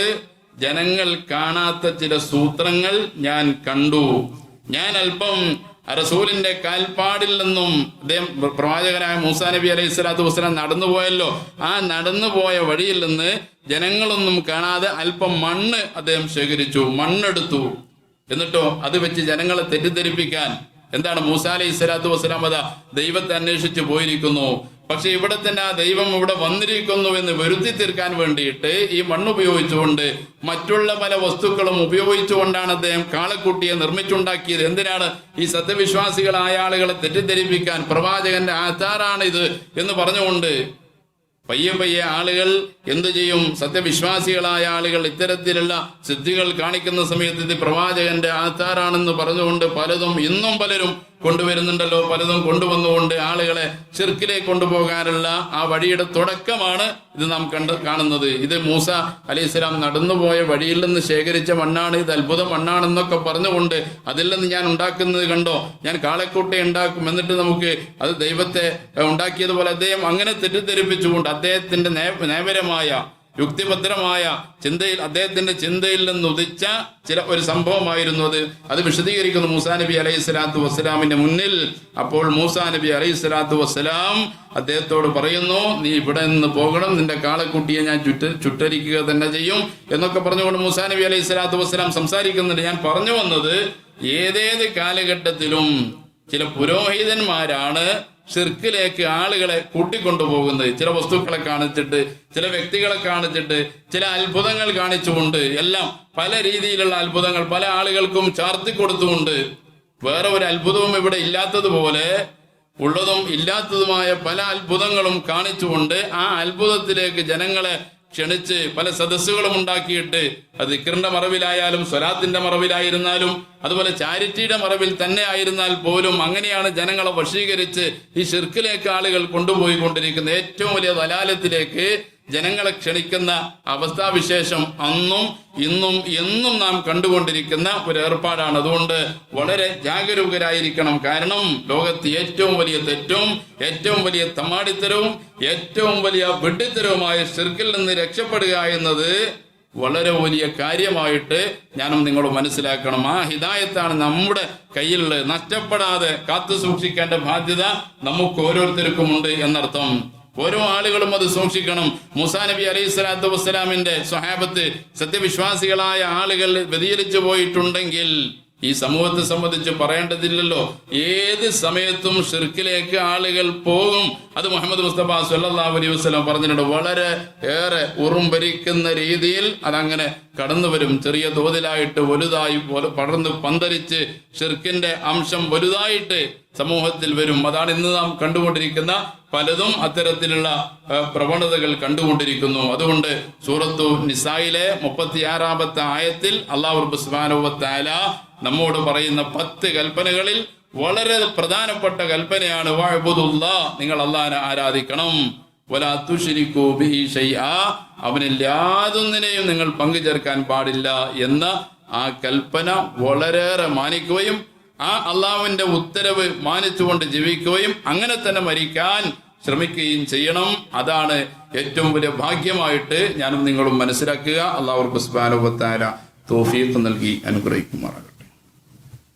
ജനങ്ങൾ കാണാത്ത ചില സൂത്രങ്ങൾ ഞാൻ കണ്ടു. ഞാൻ അല്പം റസൂലിന്റെ കാൽപ്പാടിൽ നിന്നും, അദ്ദേഹം പ്രവാചകനായ മൂസാ നബി അലൈഹി സ്വലാത്തു വസ്സലാം നടന്നുപോയല്ലോ, ആ നടന്നുപോയ വഴിയിൽ നിന്ന് ജനങ്ങളൊന്നും കാണാതെ അല്പം മണ്ണ് അദ്ദേഹം ശേഖരിച്ചു, മണ്ണെടുത്തു. എന്നിട്ടോ അത് വെച്ച് ജനങ്ങളെ തെറ്റിദ്ധരിപ്പിക്കാൻ, എന്താണ്, മൂസാ അലൈഹി സ്വലാത്തു വസ്സലാം അതാ ദൈവത്തെ അന്വേഷിച്ച് പോയിരിക്കുന്നു, പക്ഷെ ഇവിടെ തന്നെ ആ ദൈവം ഇവിടെ വന്നിരിക്കുന്നു എന്ന് വരുത്തി തീർക്കാൻ വേണ്ടിയിട്ട് ഈ മണ്ണ് ഉപയോഗിച്ചുകൊണ്ട് മറ്റുള്ള പല വസ്തുക്കളും ഉപയോഗിച്ചുകൊണ്ടാണ് അദ്ദേഹം കാളക്കുട്ടിയെ നിർമ്മിച്ചുണ്ടാക്കിയത്. എന്തിനാണ്? ഈ സത്യവിശ്വാസികളായ ആളുകളെ തെറ്റിദ്ധരിപ്പിക്കാൻ. പ്രവാചകന്റെ ആധാറാണ് ഇത് എന്ന് പറഞ്ഞുകൊണ്ട് പയ്യെ പയ്യെ ആളുകൾ എന്തു ചെയ്യും? സത്യവിശ്വാസികളായ ആളുകൾ ഇത്തരത്തിലുള്ള സിദ്ധികൾ കാണിക്കുന്ന സമയത്ത് ഇത് പ്രവാചകന്റെ ആധാറാണെന്ന് പറഞ്ഞുകൊണ്ട് പലതും ഇന്നും പലരും കൊണ്ടുവരുന്നുണ്ടല്ലോ. പലതും കൊണ്ടുവന്നുകൊണ്ട് ആളുകളെ ശിർക്കിലേക്ക് കൊണ്ടുപോകാനുള്ള ആ വഴിയുടെ തുടക്കമാണ് ഇത് നാം കാണുന്നത്. ഇത് മൂസ അലൈഹിസ്സലാം നടന്നുപോയ വഴിയിൽ നിന്ന് ശേഖരിച്ച മണ്ണാണ്, ഇത് അത്ഭുത മണ്ണാണെന്നൊക്കെ പറഞ്ഞുകൊണ്ട് അതിൽ നിന്ന് ഞാൻ ഉണ്ടാക്കുന്നത് കണ്ടോ, ഞാൻ കാളക്കൂട്ടെ ഉണ്ടാക്കും, എന്നിട്ട് നമുക്ക് അത് ദൈവത്തെ ഉണ്ടാക്കിയതുപോലെ അദ്ദേഹം അങ്ങനെ തെറ്റിദ്ധരിപ്പിച്ചുകൊണ്ട് അദ്ദേഹത്തിന്റെ നേപരമായ യുക്തിഭദ്രമായ ചിന്തയിൽ, അദ്ദേഹത്തിന്റെ ചിന്തയിൽ നിന്ന് ഉദിച്ച ഒരു സംഭവമായിരുന്നു അത് വിശദീകരിക്കുന്നു മൂസാ നബി അലൈഹി സ്വലാത്തു വസ്സലാമിന്റെ മുന്നിൽ. അപ്പോൾ മൂസാ നബി അലൈഹി സ്വലാത്തു വസ്സലാം അദ്ദേഹത്തോട് പറയുന്നു, നീ ഇവിടെ നിന്ന് പോകണം, നിന്റെ കാളക്കുട്ടിയെ ഞാൻ ചുട്ടരിക്കുക തന്നെ ചെയ്യും എന്നൊക്കെ പറഞ്ഞുകൊണ്ട് മൂസാ നബി അലൈഹി സ്വലാത്തു വസ്സലാം സംസാരിക്കുന്നുണ്ട്. ഞാൻ പറഞ്ഞു വന്നത്, ഏതേത് കാലഘട്ടത്തിലും ചില പുരോഹിതന്മാരാണ് ഷിർക്കിലേക്ക് ആളുകളെ കൂട്ടിക്കൊണ്ടുപോകുന്നത്. ചില വസ്തുക്കളെ കാണിച്ചിട്ട്, ചില വ്യക്തികളെ കാണിച്ചിട്ട്, ചില അത്ഭുതങ്ങൾ കാണിച്ചുകൊണ്ട്, എല്ലാം പല രീതിയിലുള്ള അത്ഭുതങ്ങൾ പല ആളുകൾക്കും ചാർത്തിക്കൊടുത്തുകൊണ്ട്, വേറെ ഒരു അത്ഭുതവും ഇവിടെ ഇല്ലാത്തതുപോലെ ഉള്ളതും ഇല്ലാത്തതുമായ പല അത്ഭുതങ്ങളും കാണിച്ചുകൊണ്ട് ആ അത്ഭുതത്തിലേക്ക് ജനങ്ങളെ ക്ഷണിച്ച് പല സദസ്സുകളും ഉണ്ടാക്കിയിട്ട്, അത് ദിക്റിന്റെ മറവിലായാലും സ്വലാത്തിന്റെ മറവിലായിരുന്നാലും അതുപോലെ ചാരിറ്റിയുടെ മറവിൽ തന്നെ ആയിരുന്നാൽ പോലും അങ്ങനെയാണ് ജനങ്ങളെ വശീകരിച്ച് ഈ ഷിർക്കിലേക്ക് ആളുകൾ കൊണ്ടുപോയിക്കൊണ്ടിരിക്കുന്നത്. ഏറ്റവും വലിയ ദലാലത്തിലേക്ക് ജനങ്ങളെ ക്ഷണിക്കുന്ന അവസ്ഥാവിശേഷം അന്നും ഇന്നും എന്നും നാം കണ്ടുകൊണ്ടിരിക്കുന്ന ഒരു ഏർപ്പാടാണ്. അതുകൊണ്ട് വളരെ ജാഗരൂകരായിരിക്കണം. കാരണം ലോകത്ത് ഏറ്റവും വലിയ തെറ്റും ഏറ്റവും വലിയ തമ്മാടിത്തരവും ഏറ്റവും വലിയ വെട്ടിത്തരവുമായ ഷിർക്കിൽ നിന്ന് രക്ഷപ്പെടുക എന്നത് വളരെ വലിയ കാര്യമായിട്ട് ഞാനും നിങ്ങളും മനസ്സിലാക്കണം. ആ ഹിദായത്താണ് നമ്മുടെ കയ്യിലുള്ളത്. നഷ്ടപ്പെടാതെ കാത്തു സൂക്ഷിക്കേണ്ട ബാധ്യത നമുക്ക് ഓരോരുത്തർക്കുമുണ്ട് എന്നർത്ഥം. ഓരോ ആളുകളും അത് സൂക്ഷിക്കണം. മൂസാ നബി അലൈഹി സ്വലാത്തു വസ്സലാമിന്റെ സ്വഹാബത്ത് സത്യവിശ്വാസികളായ ആളുകൾ വ്യതിചലിച്ചു പോയിട്ടുണ്ടെങ്കിൽ ഈ സമൂഹത്തെ സംബന്ധിച്ച് പറയേണ്ടതില്ലല്ലോ. ഏത് സമയത്തും ഷിർക്കിലേക്ക് ആളുകൾ പോകും. അത് മുഹമ്മദ് മുസ്തഫ സല്ലല്ലാഹു അലൈഹി വസല്ലം പറഞ്ഞിട്ടുണ്ട്. വളരെ ഏറെ ഉറുമ്പരിക്കുന്ന രീതിയിൽ അതങ്ങനെ കടന്നു വരും. ചെറിയ തോതിലായിട്ട് വലുതായി പടർന്ന് പന്തരിച്ച് ഷിർക്കിന്റെ അംശം വലുതായിട്ട് സമൂഹത്തിൽ വരും. അതാണ് ഇന്ന് നാം കണ്ടുകൊണ്ടിരിക്കുന്ന പലതും അത്തരത്തിലുള്ള പ്രവണതകൾ കണ്ടുകൊണ്ടിരിക്കുന്നു. അതുകൊണ്ട് സൂറത്തു നിസായിലെ 36-ാമത്തെ ആയത്തിൽ അല്ലാഹു സുബ്ഹാനഹു വ തആല നമ്മോട് പറയുന്ന 10 കൽപ്പനകളിൽ വളരെ പ്രധാനപ്പെട്ട കൽപ്പനയാണ് വഅബ്ദുല്ലാഹ്, നിങ്ങൾ അല്ലാഹുവിനെ ആരാധിക്കണം. വലാ തുശ്രികൂ ബിഹി ശൈആ, അവനിൽ യാതൊന്നിനെയും നിങ്ങൾ പങ്കു ചേർക്കാൻ പാടില്ല എന്ന ആ കൽപ്പന വളരെയേറെ മാനിക്കുകയും ആ അള്ളാഹുവിന്റെ ഉത്തരവ് മാനിച്ചുകൊണ്ട് ജീവിക്കുകയും അങ്ങനെ തന്നെ മരിക്കാൻ ശ്രമിക്കുകയും ചെയ്യണം. അതാണ് ഏറ്റവും വലിയ ഭാഗ്യമായിട്ട് ഞാനും നിങ്ങളും മനസ്സിലാക്കുക. അല്ലാഹു സുബ്ഹാനഹു വ തആല തൗഫീഖ് നൽകി അനുഗ്രഹിക്കുമാറാകട്ടെ.